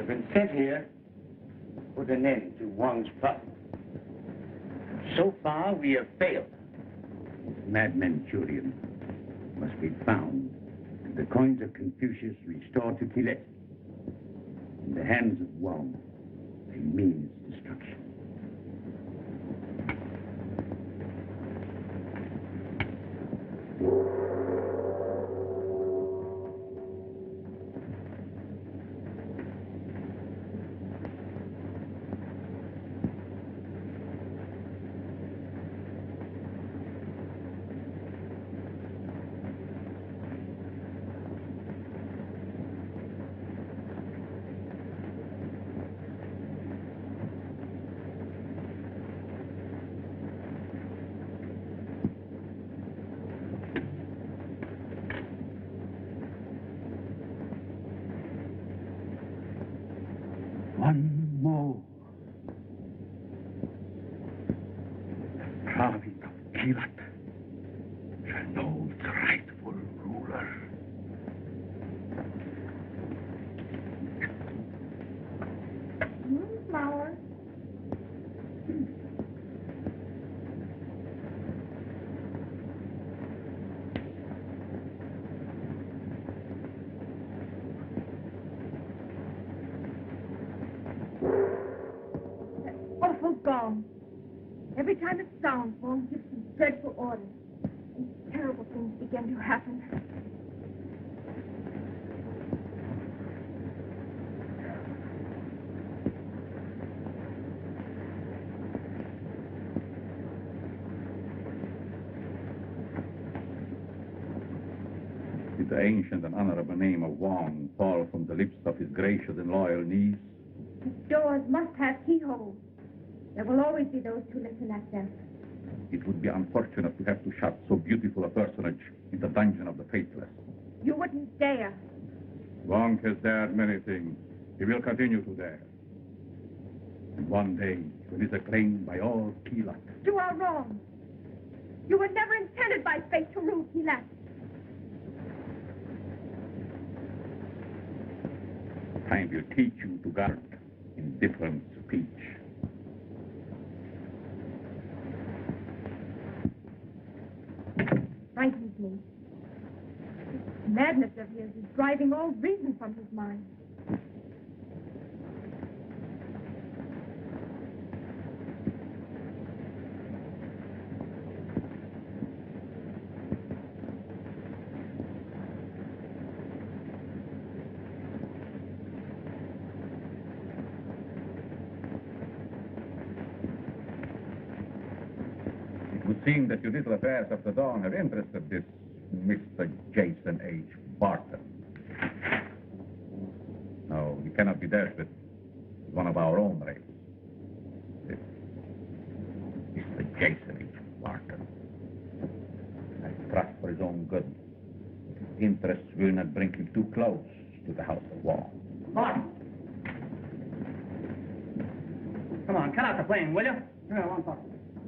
have been sent here to put an end to Wong's problem. So far, we have failed. Mad Manchurian must be found, and the coins of Confucius restored to Tibet. In the hands of Wong, they mean its destruction. One more. The province of Kilat shall know its rightful ruler. Flower. Awful gong. Every time it sounds, Wong gives some dreadful orders. And terrible things begin to happen. Did the ancient and honorable name of Wong fall from the lips of his gracious and loyal niece? His doors must have keyholes. There will always be those who listen at them. It would be unfortunate to have to shut so beautiful a personage in the dungeon of the faithless. You wouldn't dare. Wong has dared many things. He will continue to dare. And one day, when he is acclaimed by all Keelat. You are wrong. You were never intended by fate to rule Keelat. Time will teach you to guard indifferent speech. Frightens me. This madness of his is driving all reason from his mind. It would seem that your little affairs of the dawn have interested this Mr. Jason H. Barton. No, he cannot be dealt with. He's one of our own race. This Mr. Jason H. Barton. I trust for his own good. His interests will not bring him too close to the House of Wong. Barton! Come on, cut out the flame, will you? Sure, one thought.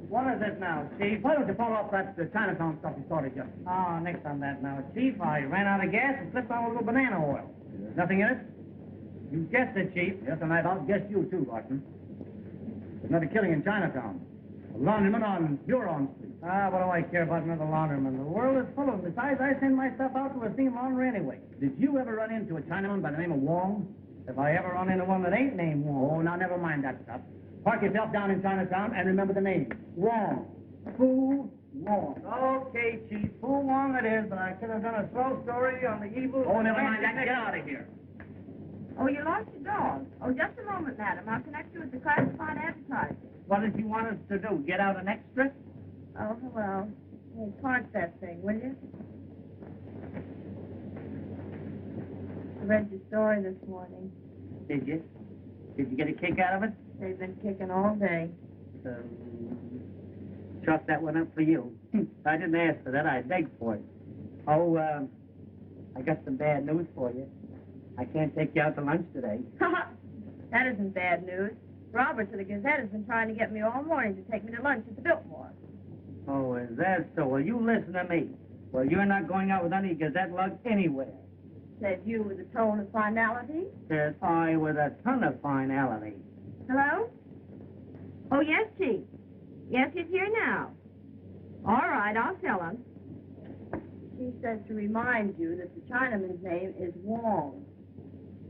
What is it now, Chief? Why don't you pull off that Chinatown stuff you started just? Oh, next on that now, Chief. I ran out of gas and slipped on a little banana oil. There's nothing in it? You guessed it, Chief. Yes, and I'd outguess you too, Barton. There's another killing in Chinatown. A laundryman on Huron Street. Ah, what do I care about another laundryman? The world is full of them. Besides, I send my stuff out to a steam laundry anyway. Did you ever run into a Chinaman by the name of Wong? If I ever run into one that ain't named Wong. Oh, now never mind that stuff. Park yourself down in Chinatown and remember the name. Wong. Fu Wong. Okay, Chief. Fu Wong it is, but I could have done a slow story on the evil... Oh, never mind that. Get out of here. Oh, you lost your dog. Oh, just a moment, madam. I'll connect you with the classified advertising. What did you want us to do? Get out an extra? Oh, well. Hey, park that thing, will you? I read your story this morning. Did you? Did you get a kick out of it? They've been kicking all day. Chalk that one up for you. I didn't ask for that. I begged for it. Oh, I got some bad news for you. I can't take you out to lunch today. That isn't bad news. Roberts of the Gazette has been trying to get me all morning to take me to lunch at the Biltmore. Oh, is that so? Well, you listen to me. Well, you're not going out with any Gazette lugs anywhere. Said you with a tone of finality. Said I with a ton of finality. Hello? Oh, yes, Chief. Yes, he's here now. All right, I'll tell him. He says to remind you that the Chinaman's name is Wong.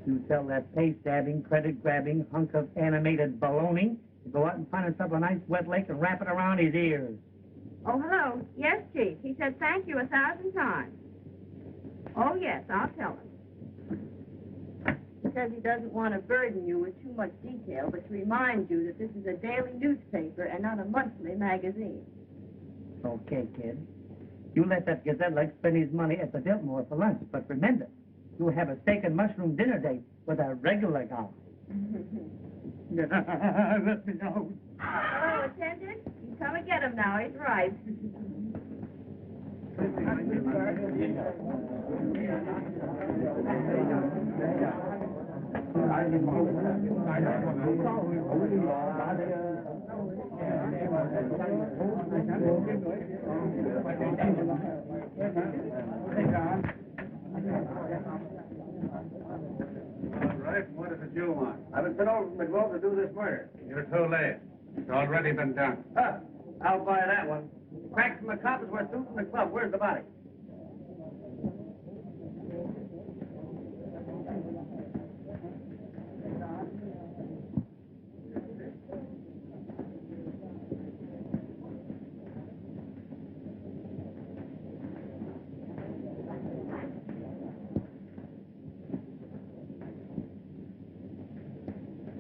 You tell that pay-stabbing, credit-grabbing hunk of animated baloney to go out and find himself a nice wet lake and wrap it around his ears. Oh, hello. Yes, Chief. He said thank you 1,000 times. Oh, yes, I'll tell him. He says he doesn't want to burden you with too much detail, but to remind you that this is a daily newspaper and not a monthly magazine. Okay, kid. You let that gazette-like spend his money at the Biltmore for lunch, but remember, you have a steak and mushroom dinner date with a regular guy. Let me know. Hello, attendant. You come and get him now. He's right. What is it you want? I've been sent over from the Globe to do this murder. You're too late. It's already been done. Huh. I'll buy that one. Crack from the coppers were through from the club. Where's the body?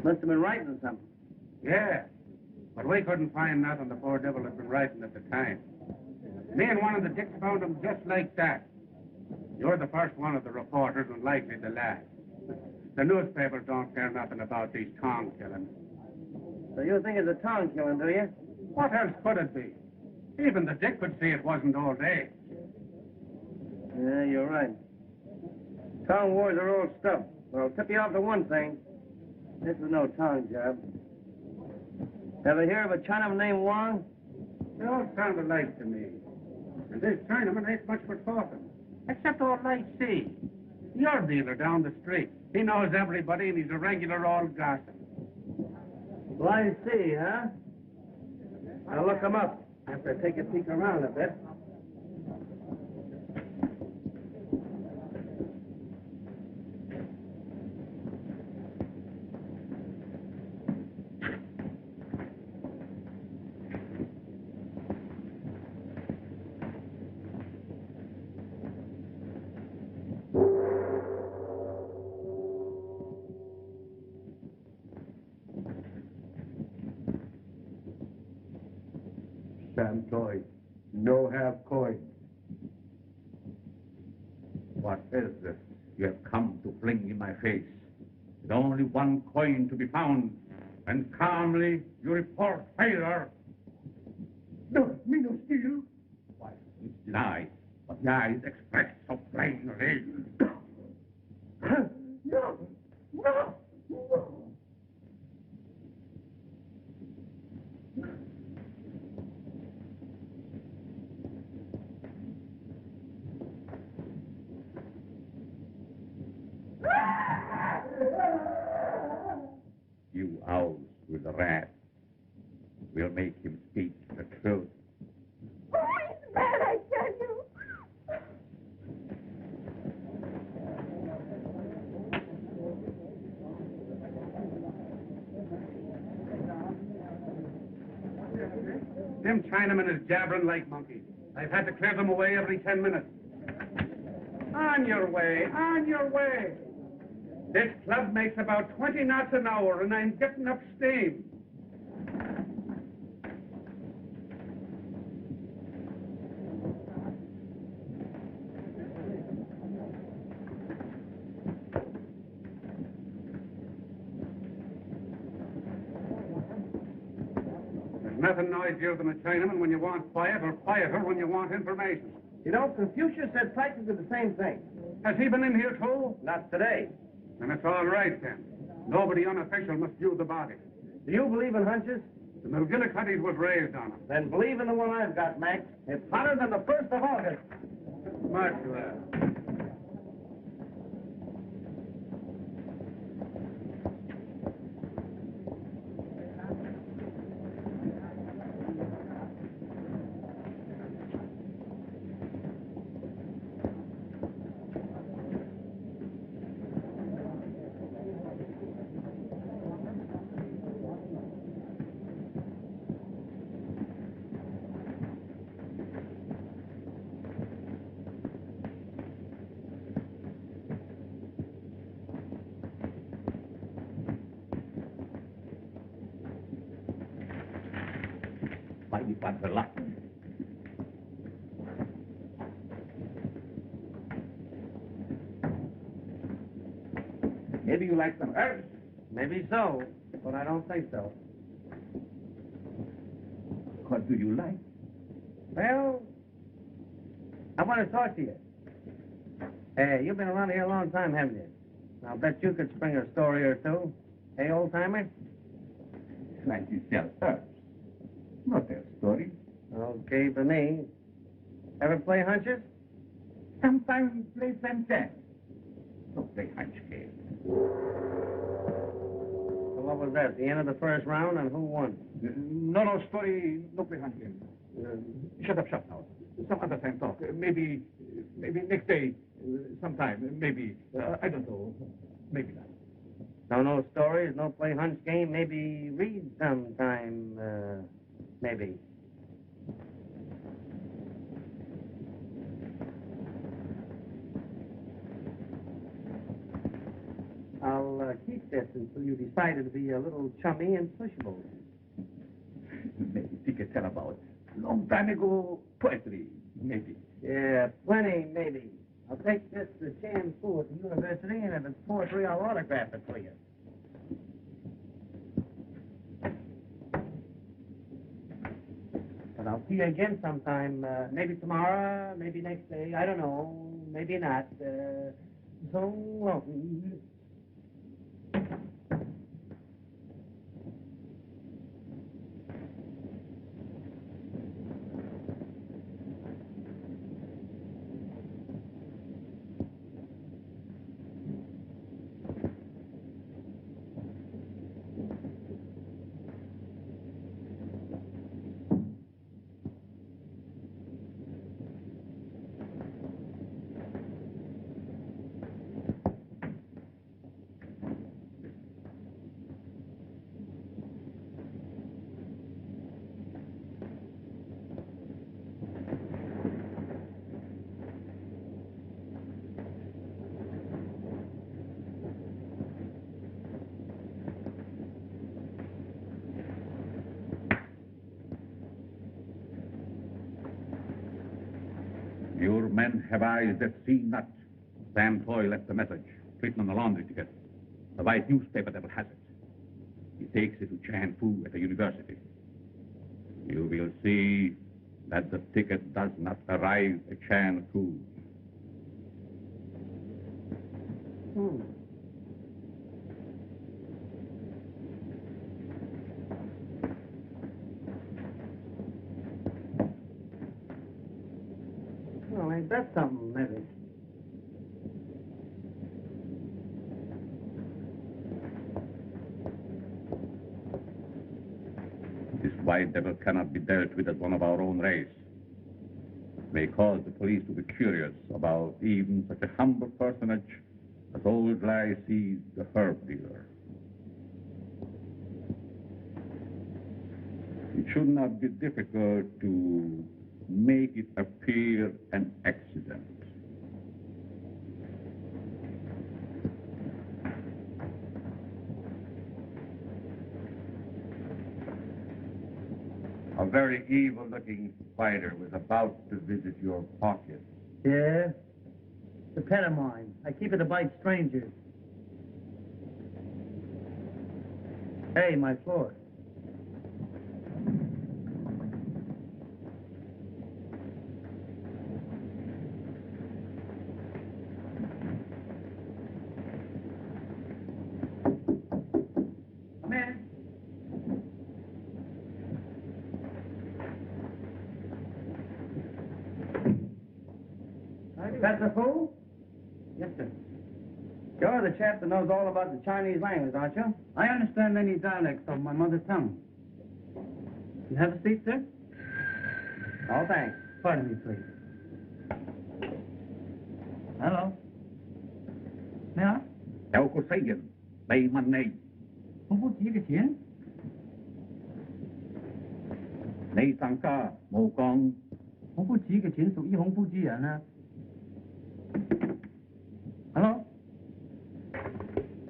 Must have been writing something. Yeah. But we couldn't find nothing the poor devil had been writing at the time. Me and one of the dicks found him just like that. You're the first one of the reporters and likely the last. The newspapers don't care nothing about these Tong killings. So you think it's a Tong killing, do you? What else could it be? Even the dick could see it wasn't old age. Yeah, you're right. Tong wars are old stuff. But I'll tip you off to one thing. This is no Tong job. Ever hear of a Chinaman named Wong? They all sound alike to me. And this Chinaman ain't much for talking. Except old I see. Your dealer down the street. He knows everybody and he's a regular old gossip. Well, I see, huh? I'll look him up after I take a peek around a bit. Sam Toy, no have coin. What is this you have come to fling in my face? With only one coin to be found, and calmly you report failure. No, me no steal. Why, it's denied, but the eyes express so plainly. No, no, no. You ouse with the rat. We'll make him speak the truth. Oh, he's mad, I tell you. Them Chinamen is jabbering like monkeys. I've had to clear them away every 10 minutes. On your way, on your way. This club makes about 20 knots an hour, and I'm getting up steam. There's nothing noisier than a Chinaman when you want quiet, or quieter when you want information. You know, Confucius said prices are the same thing. Has he been in here, too? Not today. Then it's all right, then. Nobody unofficial must view the body. Do you believe in hunches? The McGillicuddies was raised on him. Then believe in the one I've got, Max. It's hotter than the 1st of August. Much well. we want for luck. Maybe you like some herbs. Maybe so, but I don't think so. What do you like? Well, I want to talk to you. Hey, you've been around here a long time, haven't you? I'll bet you could spring a story or two. Hey, old-timer? Like you sell herbs. Not their story. Okay, for me. Ever play hunches? Sometimes we play some chance. Don't play hunch game. So what was that, the end of the first round, and who won? No story, no play hunch game. Shut up now. Some other time talk. Maybe next day, sometime, maybe. I don't know. Maybe not. So no stories, no play hunch game, maybe read sometime, maybe. I'll keep this until you decided to be a little chummy and pushable. Maybe think tell about long time ago poetry, maybe. Yeah, plenty, maybe. I'll take this to Chan Fu at the university, and if it's poetry, I'll autograph it for you. But I'll see you again sometime, maybe tomorrow, maybe next day, I don't know, maybe not. So long. Your men have eyes that see not. Sam Toy left a message written on the laundry ticket. The white newspaper devil has it. He takes it to Chan Fu at the university. You will see that the ticket does not arrive at Chan Fu. Well, ain't that something, maybe? This white devil cannot be dealt with as one of our own race. May cause the police to be curious about even such a humble personage as old Lai sees the herb dealer. It should not be difficult to make it appear an accident. A very evil-looking spider was about to visit your pocket. Yeah? It's a pet of mine. I keep it to bite strangers. Hey, my floor. Come in. Professor Fu? Yes, sir. You're the chap that knows all about the Chinese language, aren't you? I understand any dialects of my mother tongue. You have a seat, sir? Oh, thanks. Pardon me, please. Hello. Yeah? Đâu có xây dựng, đây mà này. Không có chỉ cái chuyện. Này sang ca, mô con. Không có chỉ cái chuyện属于红夫妻人啊。Hello?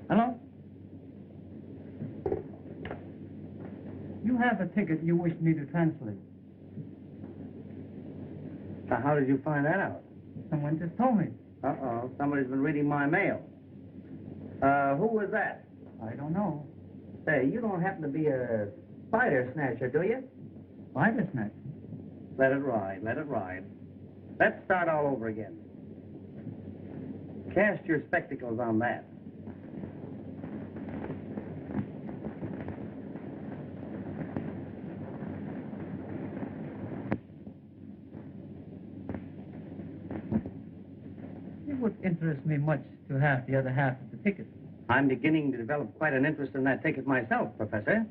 Hello? You have a ticket you wish me to translate. So how did you find that out? Someone just told me. Uh-oh, somebody's been reading my mail. Who was that? I don't know. Say, you don't happen to be a spider snatcher, do you? Spider snatch. Let it ride, let it ride. Let's start all over again. Cast your spectacles on that. It would interest me much to have the other half of the ticket. I'm beginning to develop quite an interest in that ticket myself, Professor.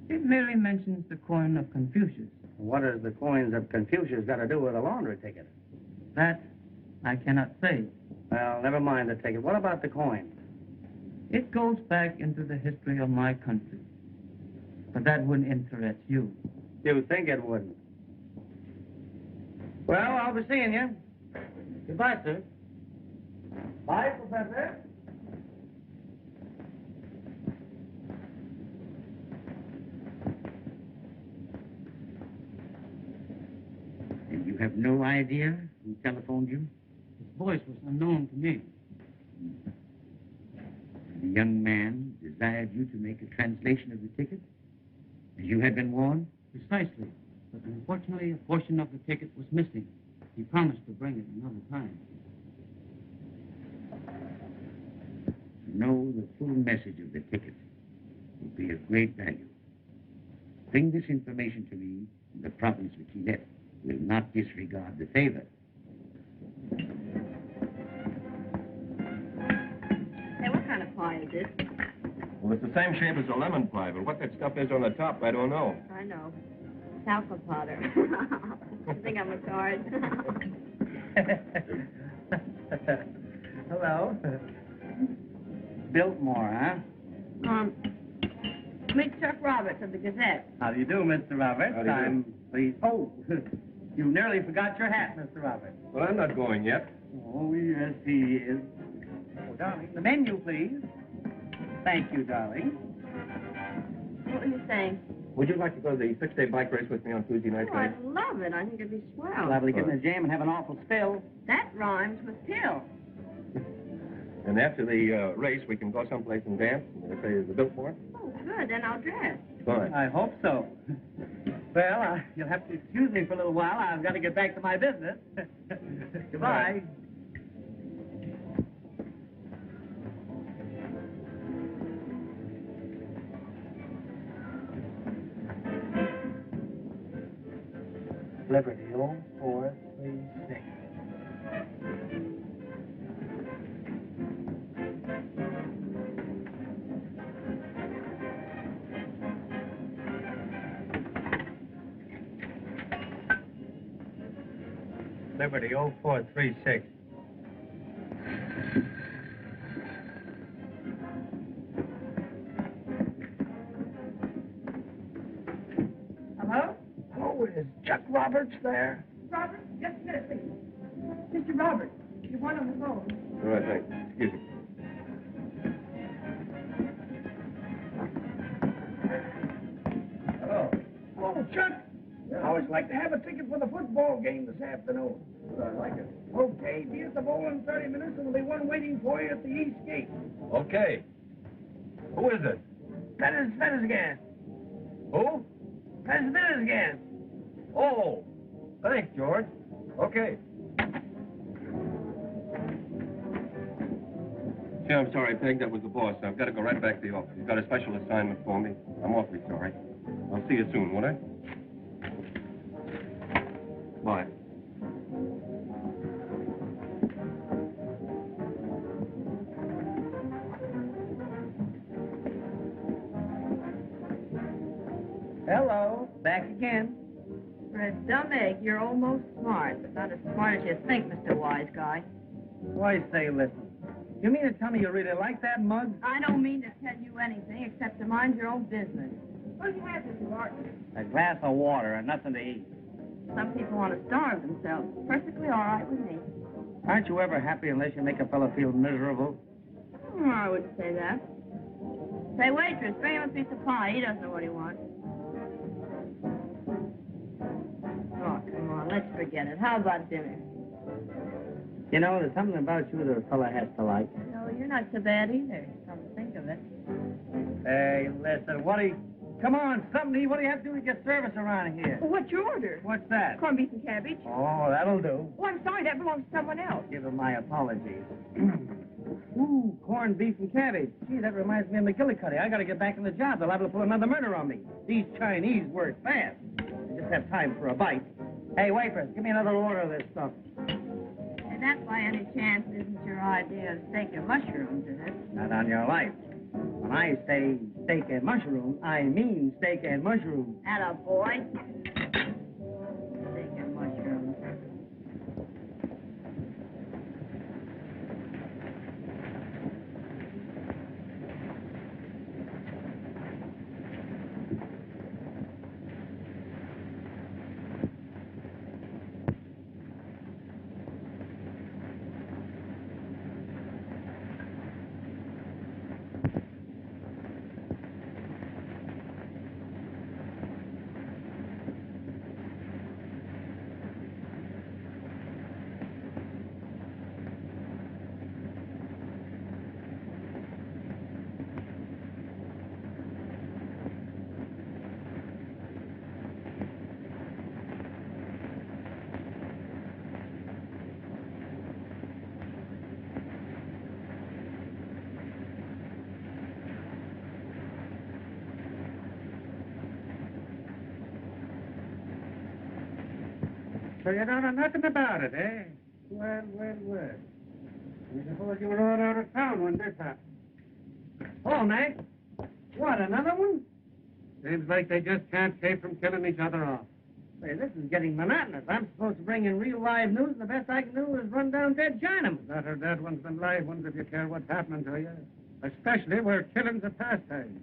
It merely mentions the coin of Confucius. What has the coins of Confucius got to do with a laundry ticket? That I cannot say. Well, never mind the ticket. What about the coin? It goes back into the history of my country. But that wouldn't interest you. You think it wouldn't? Well, I'll be seeing you. Goodbye, sir. Bye, Professor. And you have no idea who telephoned you? His voice was unknown to me. The young man desired you to make a translation of the ticket? As you had been warned? Precisely. But unfortunately, a portion of the ticket was missing. He promised to bring it another time. To know the full message of the ticket would be of great value. Bring this information to me, and the province which he left will not disregard the favor. Hey, what kind of pie is this? Well, it's the same shape as a lemon pie, but what that stuff is on the top, I don't know. I know. Talcum powder. You think I'm a card? Hello. Biltmore, huh? Meet Chuck Roberts of the Gazette. How do you do, Mr. Roberts? How do you do? I'm pleased. Oh, you nearly forgot your hat, Mr. Roberts. Well, I'm not going yet. Oh, yes, he is. Oh, darling, the menu, please. Thank you, darling. What were you saying? Would you like to go to the 6-day bike race with me on Tuesday night, Oh, Frank? I'd love it. I think it'd be swell. Liable to get in a jam and have an awful spill. That rhymes with pill. And after the race, we can go someplace and dance. And they say, is it built for it? Oh, good. Then I'll dress. Fine. I hope so. Well, you'll have to excuse me for a little while. I've got to get back to my business. Goodbye. Liberty, 0436. Liberty, 0436. Hello? Oh, is Chuck Roberts there? Robert, just a minute, please. Mr. Roberts, you want on the phone. All right, thanks. Excuse me. Hello. Oh, Chuck. I always like to have a ticket for the football game this afternoon. I like it. Okay, be at the bowl in 30 minutes, and there'll be one waiting for you at the east gate. Okay. Who is it? Fennis again. Who? Fennis again. Oh, thanks, George. Okay. Gee, I'm sorry, Peg. That was the boss. I've got to go right back to the office. He's got a special assignment for me. I'm awfully sorry. I'll see you soon, won't I? Bye. Hello. Back again. For a dumb egg, you're almost smart, but not as smart as you think, Mr. Wise Guy. Why, say, listen. You mean to tell me you really like that mug? I don't mean to tell you anything except to mind your own business. What do you have, Mr. Martin? A glass of water and nothing to eat. Some people want to starve themselves. Perfectly all right with me. Aren't you ever happy unless you make a fellow feel miserable? I wouldn't say that. Say, waitress, bring him a piece of pie. He doesn't know what he wants. Oh, come on. Let's forget it. How about dinner? You know, there's something about you that a fella has to like. No, you're not so bad either, come to think of it. Hey, listen, what do you... Come on, something to eat. What do you have to do to get service around here? Well, what's your order? What's that? Corned beef and cabbage. Oh, that'll do. Oh, I'm sorry, that belongs to someone else. Give him my apologies. Ooh, corned beef and cabbage. Gee, that reminds me of McGillicuddy. I gotta get back on the job. They'll have to pull another murder on me. These Chinese work fast. I just have time for a bite. Hey, waitress, give me another order of this stuff. And that, by any chance, isn't your idea of steak and mushrooms, is it? Not on your life. When I say steak and mushroom, I mean steak and mushroom. Atta boy. Steak and mushrooms. So you don't know nothing about it, eh? Well, well, well. I suppose you were all out of town when this happened. Hello, Mac. What, another one? Seems like they just can't keep from killing each other off. Say, this is getting monotonous. I'm supposed to bring in real live news, and the best I can do is run down dead Chinamen. Better dead ones than live ones if you care what's happening to you. Especially where killing's a pastime.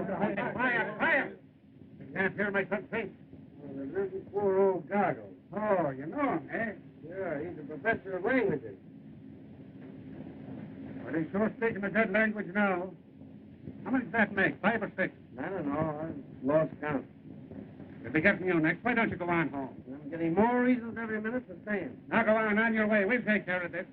Quiet! You can't hear my son say. The little poor old goggle. Oh, you know him, eh? Yeah, he's a professor of languages. Well, he's sure speaking a dead language now. How many does that make? 5 or 6? I don't know. I've lost count. We'll be getting you next. Why don't you go on home? I'm getting more reasons every minute for staying. Now go on your way. We'll take care of this.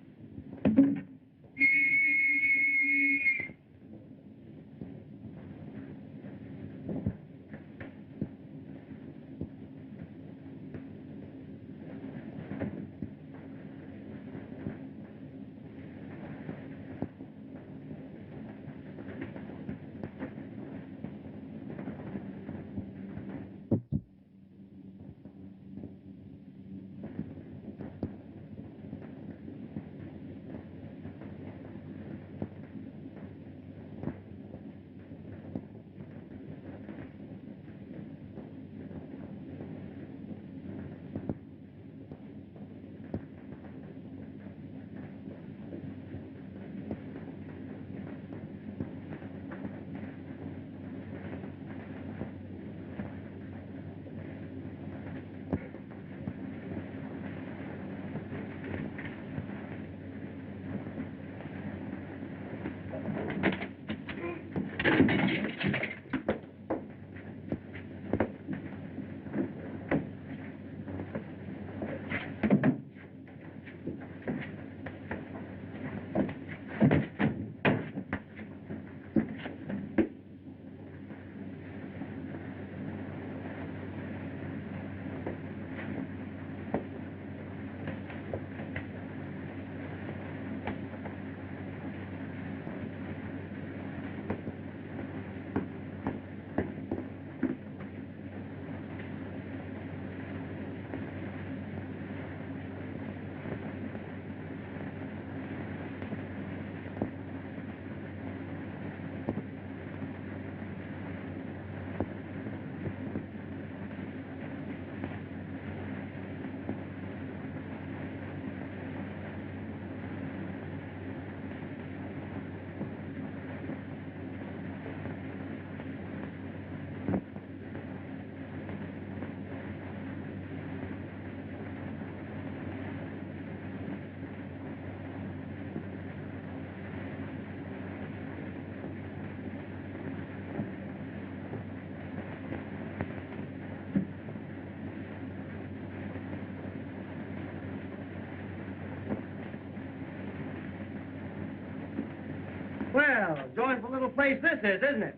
Well, joyful little place this is, isn't it?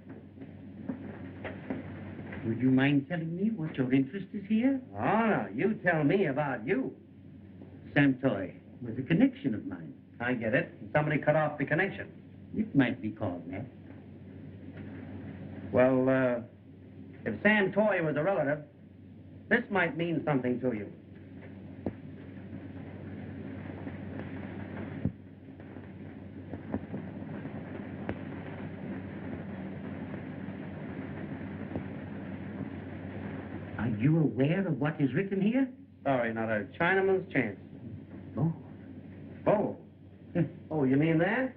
Would you mind telling me what your interest is here? Oh, no. You tell me about you. Sam Toy was a connection of mine. I get it. Somebody cut off the connection. It might be called that. Well, if Sam Toy was a relative, this might mean something to you. Are you aware of what is written here? Sorry, not a Chinaman's chance. Oh. Oh. Oh, you mean that?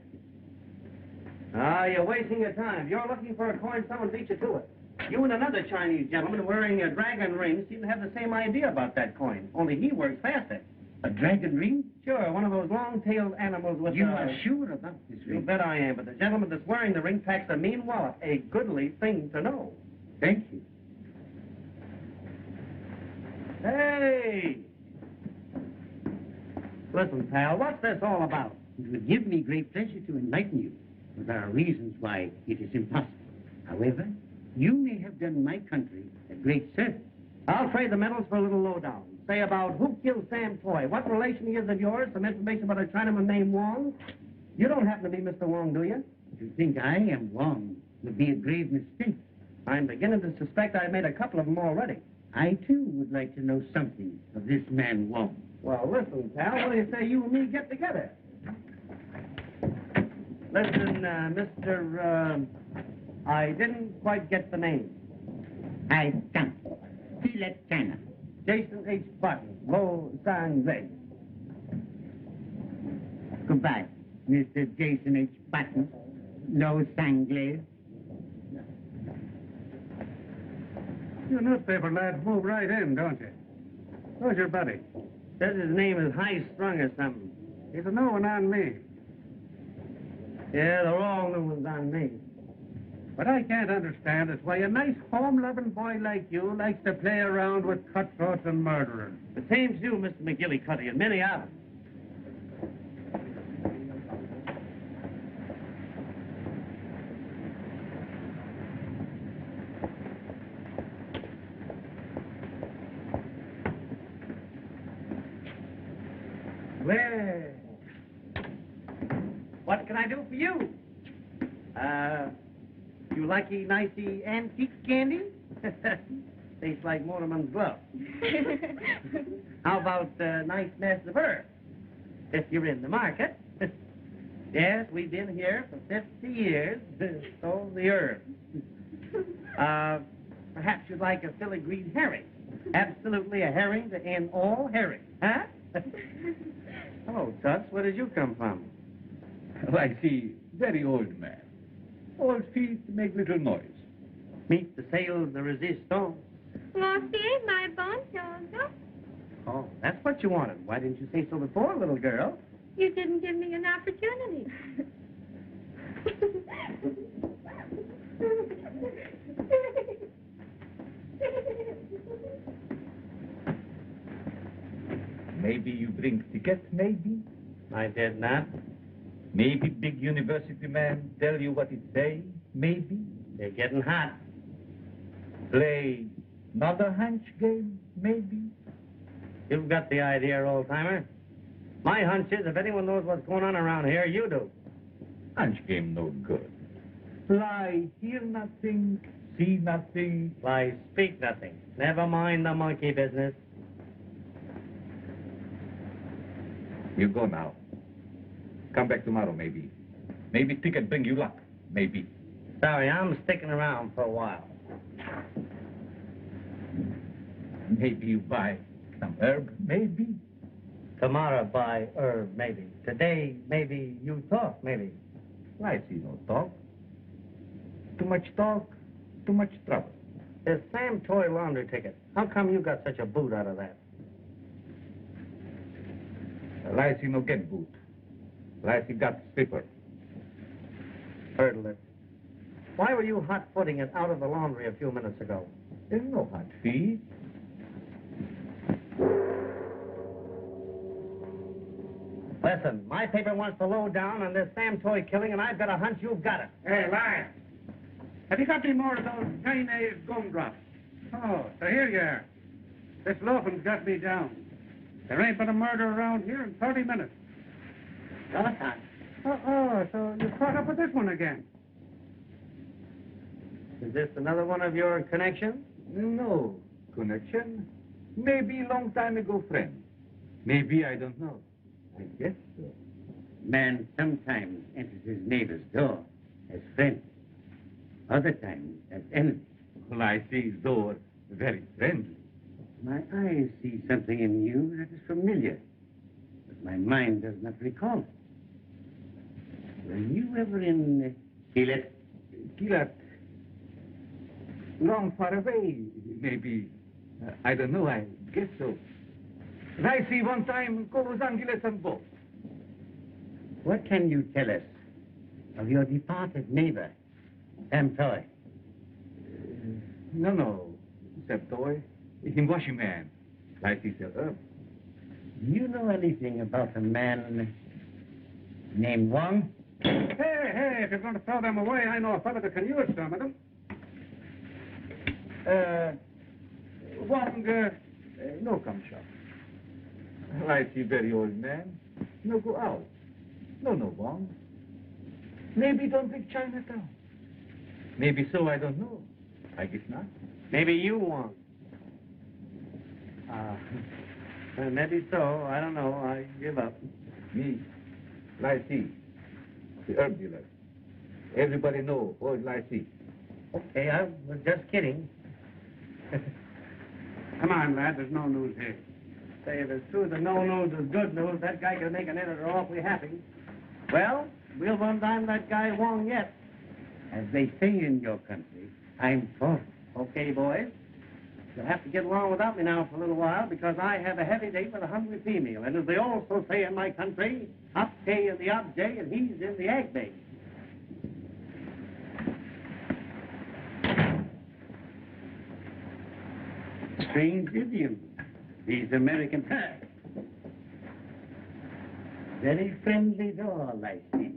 Ah, you're wasting your time. If you're looking for a coin, someone beat you to it. You and another Chinese gentleman wearing a dragon ring seem to have the same idea about that coin, only he works faster. A dragon ring? Sure, one of those long-tailed animals with You are sure about this You ring? bet I am, but the gentleman that's wearing the ring packs a mean wallet, a goodly thing to know. Thank you. Hey! Listen, pal, what's this all about? It would give me great pleasure to enlighten you, but there are reasons why it is impossible. However, you may have done my country a great service. I'll trade the medals for a little lowdown. Say about who killed Sam Toy, what relation he is of yours, some information about a Chinaman named Wong. You don't happen to be Mr. Wong, do you? To think I am Wong would be a grave mistake. I'm beginning to suspect I've made a couple of them already. I, too, would like to know something of this man Wong. Well, listen, pal, what do you say you and me get together? Listen, Mr. I didn't quite get the name. I can't. Filet China. Jason H. Button, Lo Sang Lei. Goodbye, Mr. Jason H. Button. No sanglais. You newspaper lads move right in, don't you? Who's your buddy? Says his name is High Strung or something. He's a new one on me. Yeah, they're all new ones on me. What I can't understand is why a nice home-loving boy like you likes to play around with cutthroats and murderers. The same's you, Mr. McGillicuddy, and many of them. Well, what can I do for you? You likey nicey antique candy? Tastes like Mortimer's glove. How about nice mess of earth? If you're in the market. Yes, we've been here for 50 years. So the earth. Perhaps you'd like a filigreed herring. Absolutely a herring to end all herring, huh? Hello, Tuts. Where did you come from? Well, I see, very old man. Old feet make little noise. Meet the sails de resistance. Monsieur, my bonjour. Oh, that's what you wanted. Why didn't you say so before, little girl? You didn't give me an opportunity. Maybe you bring ticket, maybe? I did not. Maybe big university man tell you what it say, maybe? They're getting hot. Play another hunch game, maybe? You've got the idea, old-timer. My hunch is if anyone knows what's going on around here, you do. Hunch game no good. Fly, hear nothing, see nothing. Why, speak nothing. Never mind the monkey business. You go now. Come back tomorrow, maybe. Maybe ticket bring you luck, maybe. Sorry, I'm sticking around for a while. Maybe you buy some herb, maybe. Tomorrow buy herb, maybe. Today, maybe you talk, maybe. I see no talk. Too much talk, too much trouble. There's Sam Toy laundry ticket. How come you got such a boot out of that? Well, I see no get boot. I see got slipper. Hurdle it. Why were you hot-footing it out of the laundry a few minutes ago? There's no hot feet. Listen, my paper wants to low down on this Sam Toy killing, and I've got a hunch you've got it. Hey, Lion. Have you got any more of those Chinese gumdrops? Oh, so here you are. This loafing's got me down. There ain't been a murder around here in 30 minutes. So you caught up with this one again. Is this another one of your connections? No connection. Maybe long time ago friend. Maybe, I don't know. I guess so. Man sometimes enters his neighbor's door as friend, other times as enemy. Well, I see his door very friendly. My eyes see something in you that is familiar, but my mind does not recall it. Were you ever in Gilet? Gilat. Long far away, maybe. I don't know, I guess so. I see one time goes on Gilet and both. What can you tell us of your departed neighbor, Sam Toy? No. Sam Toy. Him washing man. Like he said, Do you know anything about a man named Wong? Hey, if you're going to throw them away, I know a fellow that can use some of them. Wong, no come shop. I see very old man. No go out. No, Wong. Maybe don't take Chinatown. Maybe so, I don't know. I guess not. Maybe you won't. Maybe so. I don't know. I give up. Me, Lycee, the herb dealer. Everybody know who is Lycee. Okay, I was just kidding. Come on, lad, there's no news here. Say, if it's true that no news is good news, that guy can make an editor awfully happy. Well, we'll one time that guy Wong yet. As they say in your country, I'm for. Okay, boys. You'll have to get along without me now for a little while because I have a heavy date with a hungry female. And as they also say in my country, up K in the object and he's in the egg bag. Strange idiom. These American. Very friendly doll, I see.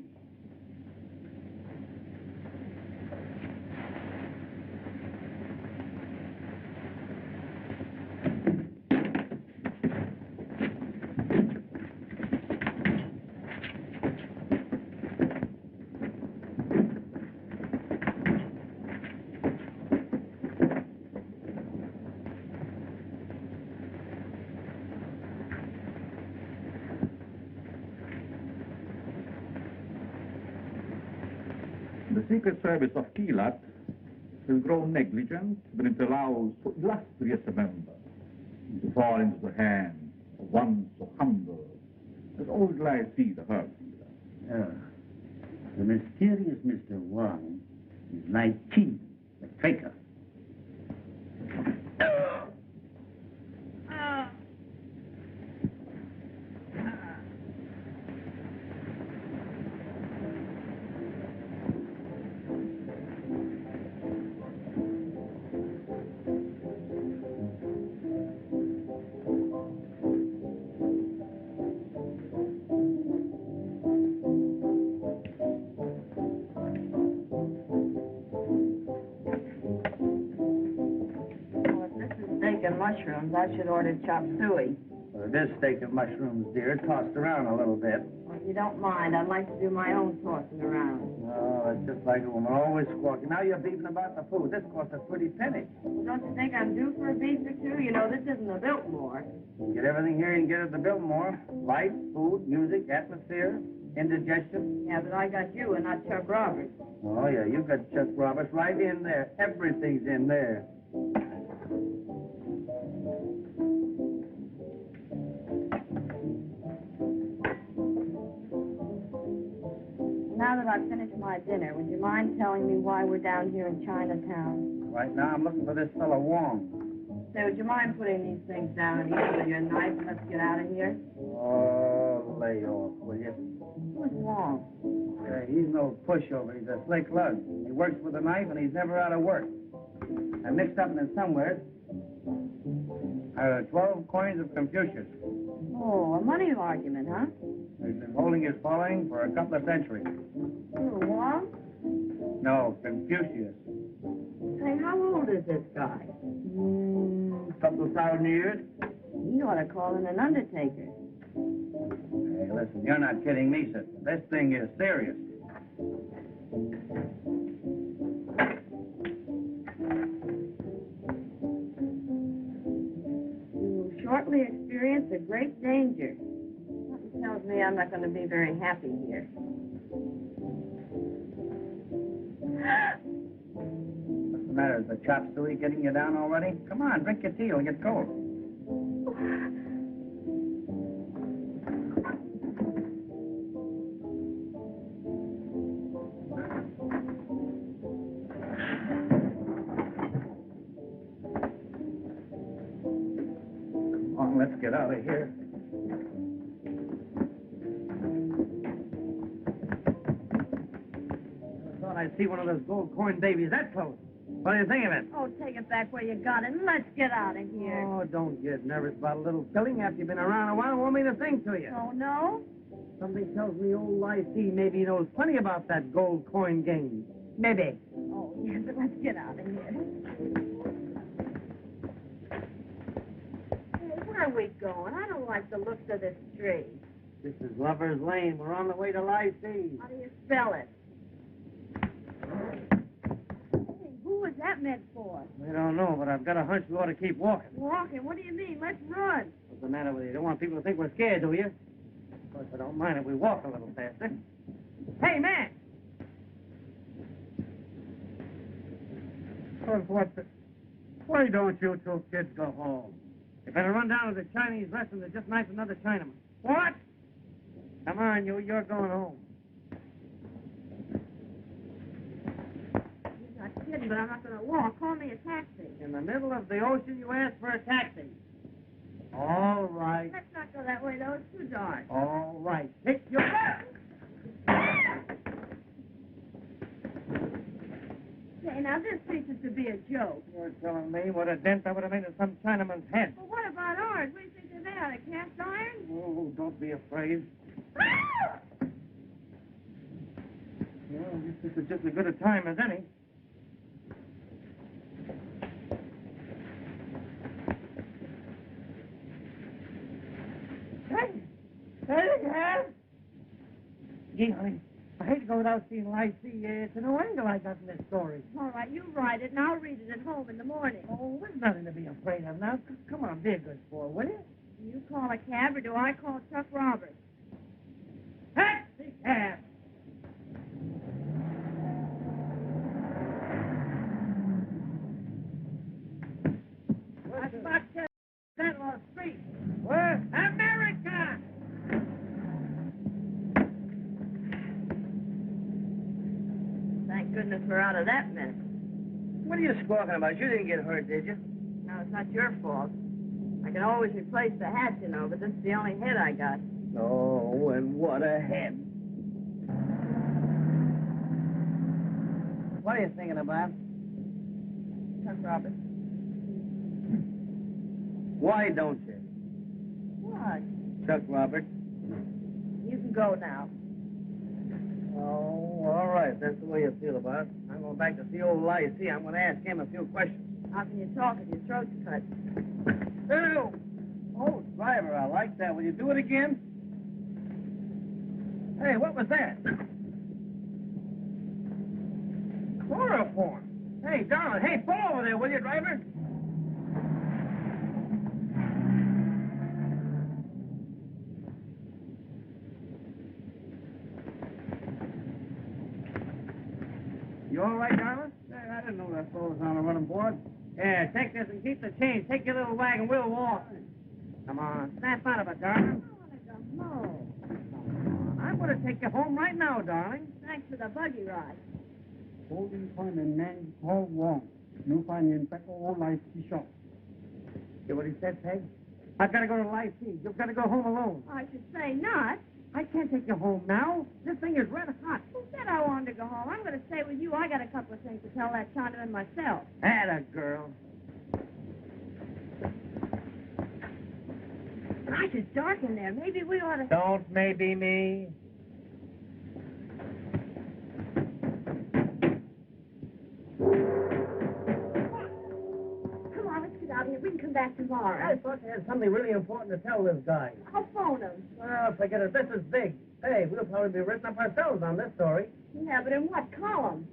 The Secret Service of Keelat will grow negligent when it allows so illustrious a member to fall into the hands of one so humble as old Lycee, the herb dealer. The mysterious Mr. Wong is my king, the faker. Mushrooms, I should order chop suey. Well, this steak and mushrooms, dear, tossed around a little bit. Well, if you don't mind, I'd like to do my own tossing around. Oh, that's just like a woman, always squawking. Now you're beefing about the food. This costs a pretty penny. Well, don't you think I'm due for a beef or two? You know, this isn't a Biltmore. You get everything here you can get at the Biltmore. Light, food, music, atmosphere, indigestion. Yeah, but I got you and not Chuck Roberts. Oh, yeah, you got Chuck Roberts right in there. Everything's in there. Now that I've finished my dinner, would you mind telling me why we're down here in Chinatown? Right now, I'm looking for this fellow Wong. Say, would you mind putting these things down here with your knife and let's get out of here? Oh, lay off, will you? Who's Wong? He's no pushover. He's a slick lug. He works with a knife, and he's never out of work. I mixed up in it somewhere. 12 coins of Confucius. Oh, a money argument, huh? He's been holding his following for a couple of centuries. Who, Wong? No, Confucius. Say, how old is this guy? Couple of thousand years. You ought to call in an undertaker. Hey, listen, you're not kidding me, sister. This thing is serious. You will shortly experience a great danger. Something tells me I'm not going to be very happy here. What's the matter? Is the chop suey getting you down already? Come on, drink your tea. It'll get cold. Come on, let's get out of here. I thought I'd see one of those gold coin babies that close. What do you think of it? Oh, take it back where you got it and let's get out of here. Oh, don't get nervous about a little killing after you've been around a while. Want me to sing to you? Oh, no? Something tells me old Lycee maybe knows plenty about that gold coin game. Maybe. Oh, yes, but let's get out of here. Hey, where are we going? I don't like the looks of this street. This is Lover's Lane. We're on the way to Lycee. How do you spell it? Hey, who was that meant for? I don't know, but I've got a hunch we ought to keep walking. Walking? What do you mean? Let's run. What's the matter with you? You don't want people to think we're scared, do you? Of course, I don't mind if we walk a little faster. Hey, man! Why don't you two kids go home? You better run down to the Chinese restaurant and just knife another Chinaman. What? Come on, you're going home. You're not kidding, but I'm not going to walk. Call me a taxi. In the middle of the ocean, you ask for a taxi. All right. Let's not go that way, though. It's too dark. All right. Take your... Say, now, this ceases to be a joke. You're telling me what a dent I would have made in some Chinaman's head. Well, what about ours? What do you think they're made out of? Cast iron? Oh, don't be afraid. Well, I guess this is just as good a time as any. Gee, honey, I hate to go without seeing Lycee. It's a new angle I got in this story. All right, you write it, and I'll read it at home in the morning. Oh, there's nothing to be afraid of now. Come on, be a good boy, will you? Do you call a cab, or do I call Chuck Roberts? Taxi cab! What's about Central Street? Where? America! Thank goodness we're out of that mess. What are you squawking about? You didn't get hurt, did you? No, it's not your fault. I can always replace the hat, you know, but this is the only head I got. Oh, and what a head. What are you thinking about? Chuck Roberts. Why don't you? What? Chuck Roberts. You can go now. Oh, all right. That's the way you feel about it. I'm going back to see old Lycee. I'm going to ask him a few questions. How can you talk if your throat's cut? Ew! Oh, driver, I like that. Will you do it again? Hey, what was that? Chloroform. Hey, darling. Hey, pull over there, will you, driver? You all right, darling? I didn't know that fellow was on a running board. Yeah, take this and keep the change. Take your little wagon. We'll walk. Come on, snap out of it, darling. I want to go home. I'm going to take you home right now, darling. Thanks for the buggy ride. Holding coin and man called Wong. No fine in back all Lycee shop. Hear what he said, Peg? I've got to go to Lycee. You've got to go home alone. I should say not. I can't take you home now. This thing is red hot. Who said I wanted to go home? I'm going to stay with you. I got a couple of things to tell that Chinaman myself. Atta girl. Gosh, it's dark in there. Maybe we ought to... Don't maybe me. Come on, let's get out of here. We can come back tomorrow. I thought you had something really important to tell this guy. I'll phone him. Well, forget it. This is big. Hey, we'll probably be written up ourselves on this story. Yeah, but in what column?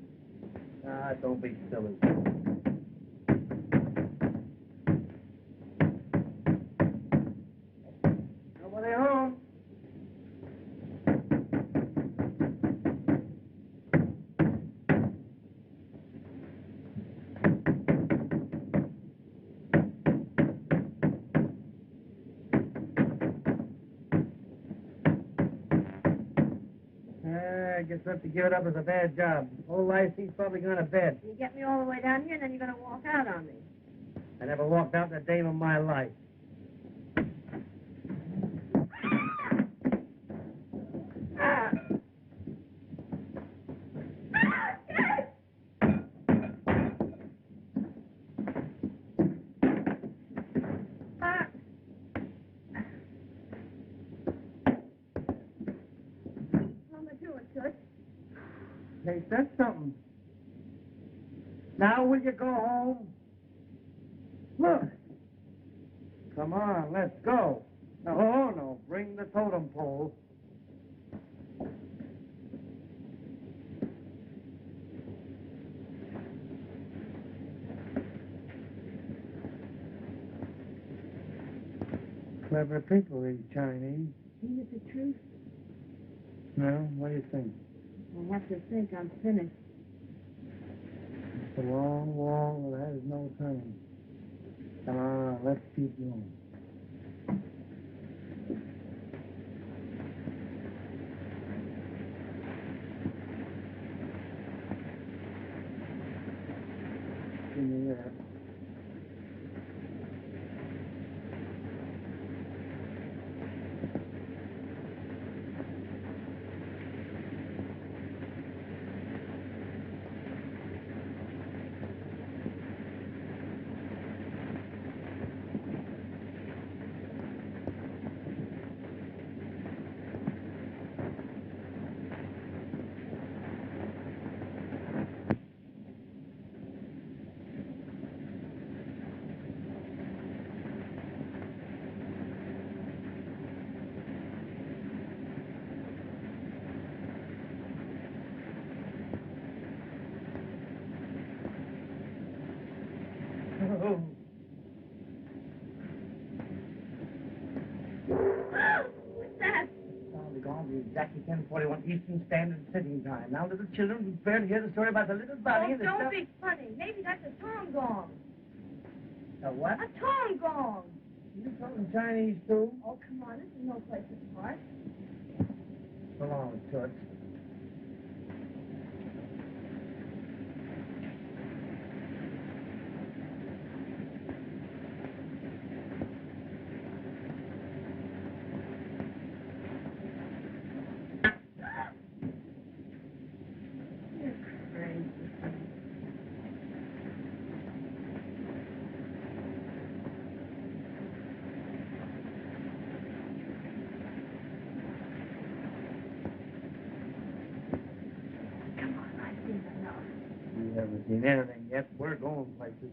Ah, don't be silly. Nobody home. I guess we'll have to give it up as a bad job. Old Icy's probably gone to bed. You get me all the way down here, and then you're going to walk out on me. I never walked out in a day of my life. What am I doing, Toots? They said something. Now will you go home? Look. Come on, let's go. Oh, no, bring the totem pole. Clever people, these Chinese. Is it the truth? No? What do you think? I'll have to think. I'm finished. It's a long wall that has no turning. Come on, let's keep going. Give me that. Oh. What's that? Oh, we're going to exactly 10:41 Eastern Standard Sitting Time. Now, little children, prepare to hear the story about the little bunny and the Don't stuff... be funny. Maybe that's a tom gong. A what? A tom gong. You talking Chinese, too? Oh, come on. This is no place to park. So long, Toots. You're crazy. Come on, I've seen enough. You haven't seen anything yet. We're going places.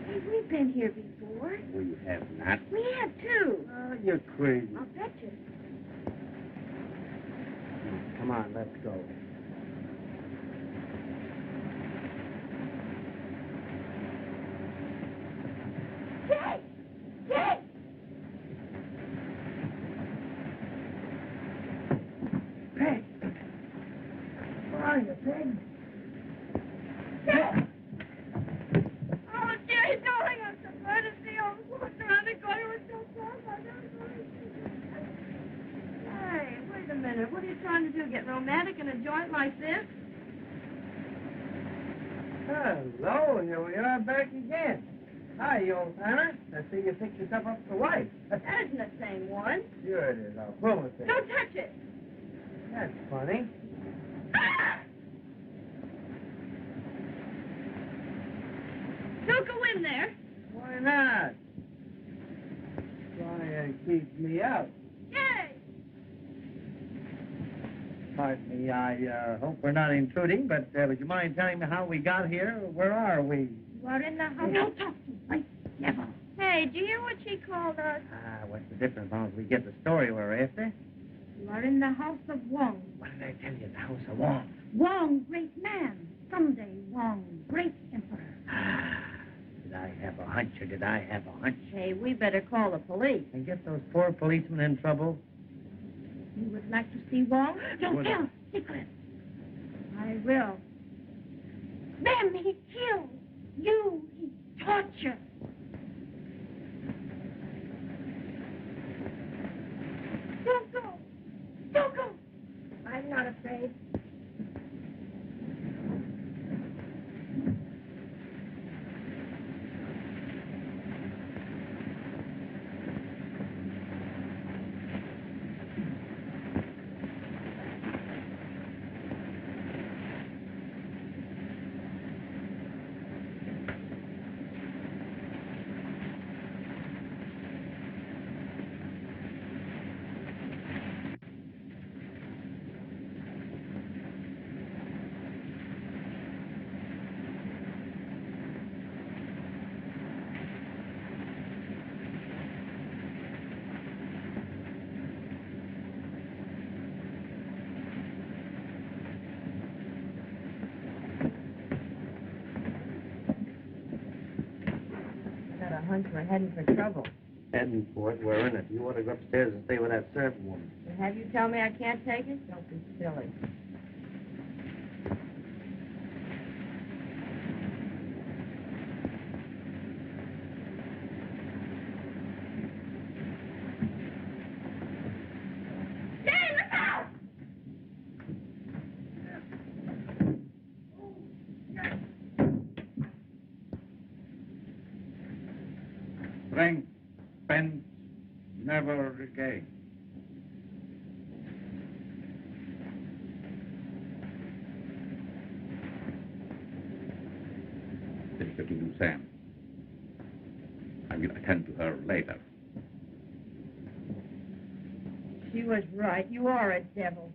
Hey, we've been here before. We have not. We have, too. Oh, you're crazy. I'll bet you. Come on, let's go. Jay! Jay! Peg! Where are you, Peg? Jay! Oh, Jay, don't hang up the phone and see all the walked around the corner with so close. I never Hey, wait a minute. What are you trying to do? Get romantic in a joint like this? Hello, here we are back again. Hi, you old timer. I see you picked yourself up for wife. That isn't the same one. Sure it is. I'll prove it to you. Don't touch it. That's funny. Ah! in there. Why not? Try to keep me out. Yay! Pardon me, I hope we're not intruding, but would you mind telling me how we got here? Where are we? You are in the house. Don't talk to me. Never. Hey, do you hear what she called us? What's the difference as long as we get the story we're after? You are in the house of Wong. What did I tell you? The House of Wong. Wong, great man. Someday, Wong, great emperor. Did I have a hunch or did I have a hunch? Hey, we better call the police. And get those poor policemen in trouble? You would like to see Wong? Don't Would tell. Secret. I will. Them he killed. You he tortured. Don't go. Don't go. I'm not afraid. Got a hunch we're heading for trouble. Heading for it, we're in it. You ought to go upstairs and stay with that servant woman. Have you tell me I can't take it? Don't be silly. Jay, look out! Strength spent, never regained. Take her to you, Sam. I will attend to her later. She was right. You are a devil.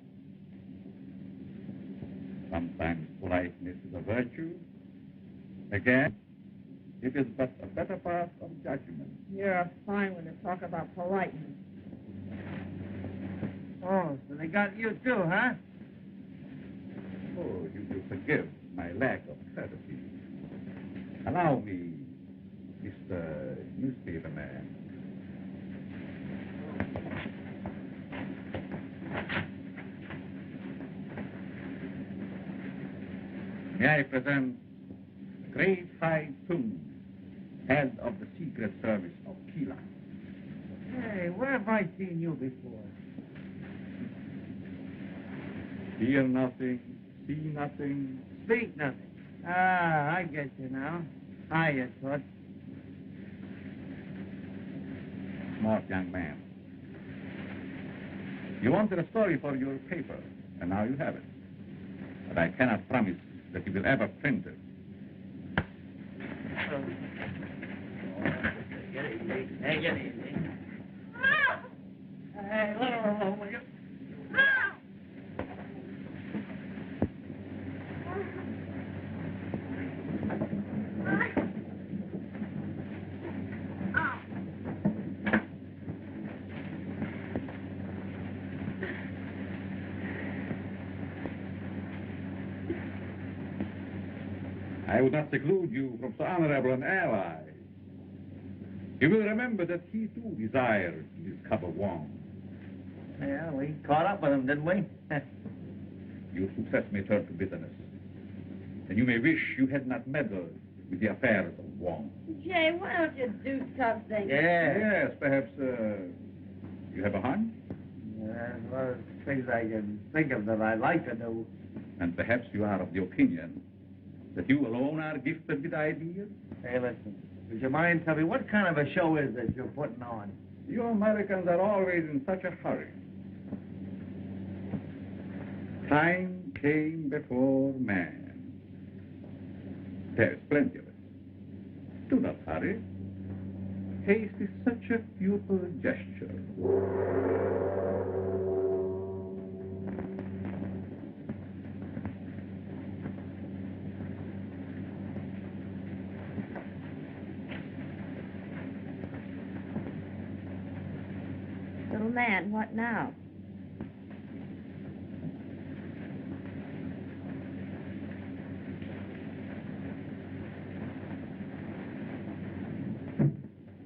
Sometimes politeness is a virtue. Again, it is but a better part of judgment. You're a fine one to talk about politeness. Oh, so they got you too, huh? Oh, you will forgive my lack of courtesy. Allow me, Mr. Newspaper Man. May I present Great High Tung, head of the Secret Service of Kila. Hey, where have I seen you before? Hear nothing, see nothing. Speak nothing. I get you now. Hiya, Toots. Smart young man. You wanted a story for your paper, and now you have it. But I cannot promise that you will ever print it. Get easy. Hey, get easy. Hey, let her alone, will you? I would not seclude you from so honorable an ally. You will remember that he too desired to discover Wong. Yeah, we caught up with him, didn't we? Your success may turn to bitterness. And you may wish you had not meddled with the affairs of Wong. Jay, why don't you do something? Yes, perhaps you have a hunch? As well as things I can think of that I'd like to do. And perhaps you are of the opinion that you alone are gifted with ideas? Hey, listen, would you mind telling me what kind of a show is this you're putting on? You Americans are always in such a hurry. Time came before man. There's plenty of it. Do Do not hurry. Haste is such a futile gesture. Little man, what now?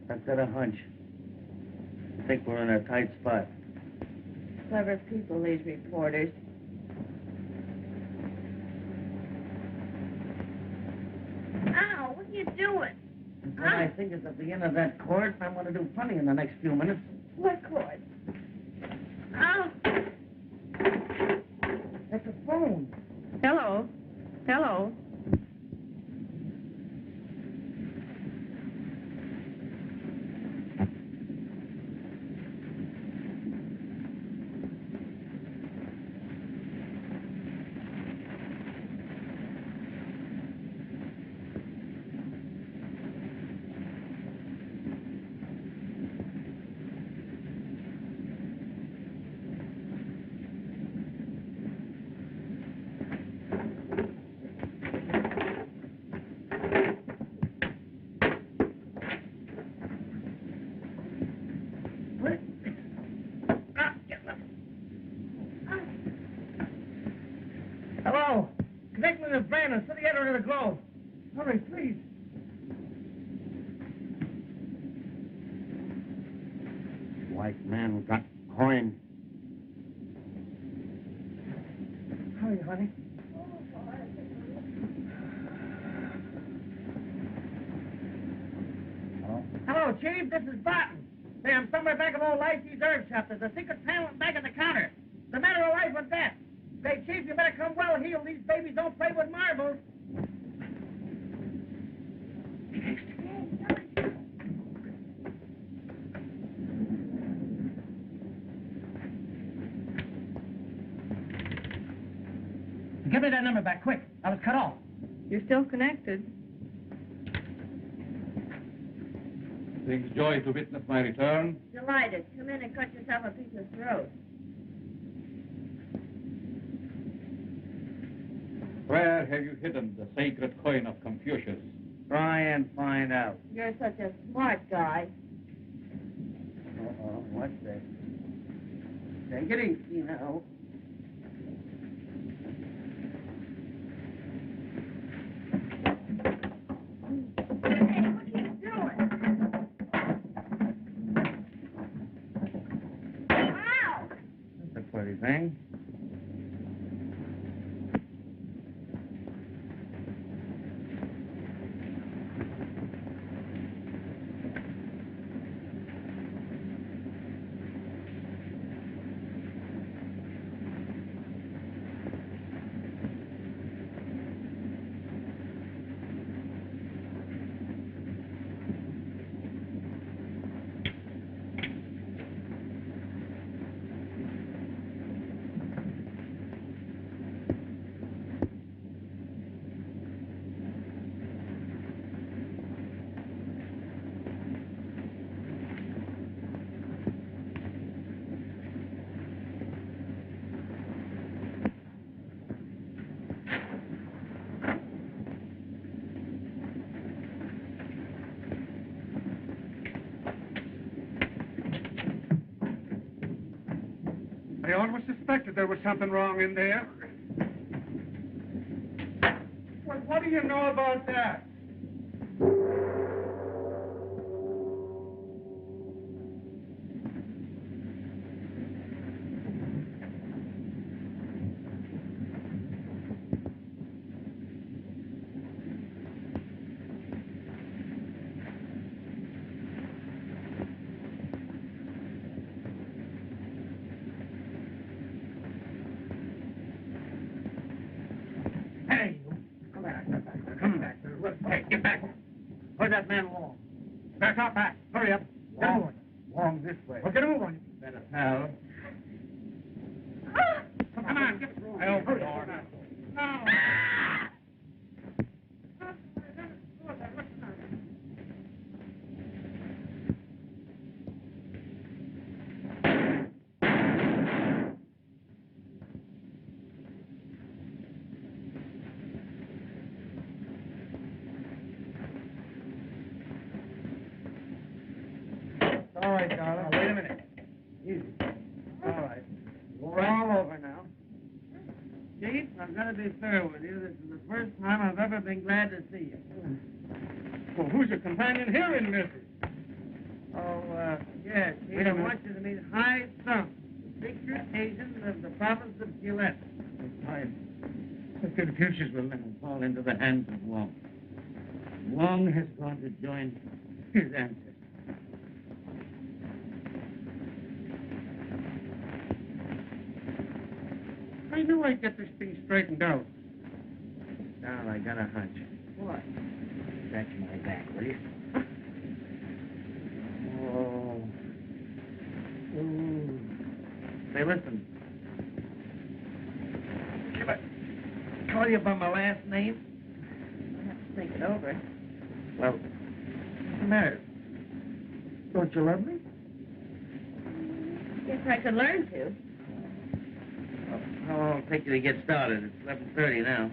I've got a hunch. I think we're in a tight spot. Clever people, these reporters. Ow, what are you doing? When I think it's at the end of that cord, I'm going to do plenty in the next few minutes. What cord? Ow. That's a phone. Hello. Hello. Hello. Connect me to Brandon, city editor of the Globe. Hurry, please. White man got coin. Hurry, honey. Hello, Chief. This is Barton. Say, I'm somewhere back of old Lacey's herb shop. There's a secret panel back of the counter. It's a matter of life or death. Say, Chief, you better come well heeled. These babies don't play with marbles. Give me that number back, quick. I was cut off. You're still connected. Brings joy to witness my return. Delighted. Come in and cut yourself a piece of throat. Where have you hidden the sacred coin of Confucius? Try and find out. You're such a smart guy. Uh-oh, what's that? Take it easy now. Hey, what are you doing? Ow! That's a pretty thing. I always suspected there was something wrong in there. Well, what do you know about that? Hey, you. Come back. Come back. Hey, get back. Where's that man Wong? Back up, back. Hurry up. Get a move on you. Wong this way. Well, get a move on you. Better, pal. Come on, get through. I'll hurry. No. All right, darling. Now, wait a minute. Easy. All right. We're all over now. Chief, I've got to be fair with you. This is the first time I've ever been glad to see you. Well, who's your companion here in this? Oh, yes, Chief, I want you to meet High Thumb, the secret agent of the province of Gillette. The Confucius will never fall into the hands of Wong. Wong has gone to join his ancestors. I knew I'd get this thing straightened out. Now I got a hunch. What? Scratch my back, will you? Oh. Ooh. Say, listen. Should I call you by my last name? I have to think it over. Well, what's the matter? Don't you love me? Guess I could learn to. How long will it take you to get started? It's 11:30 now.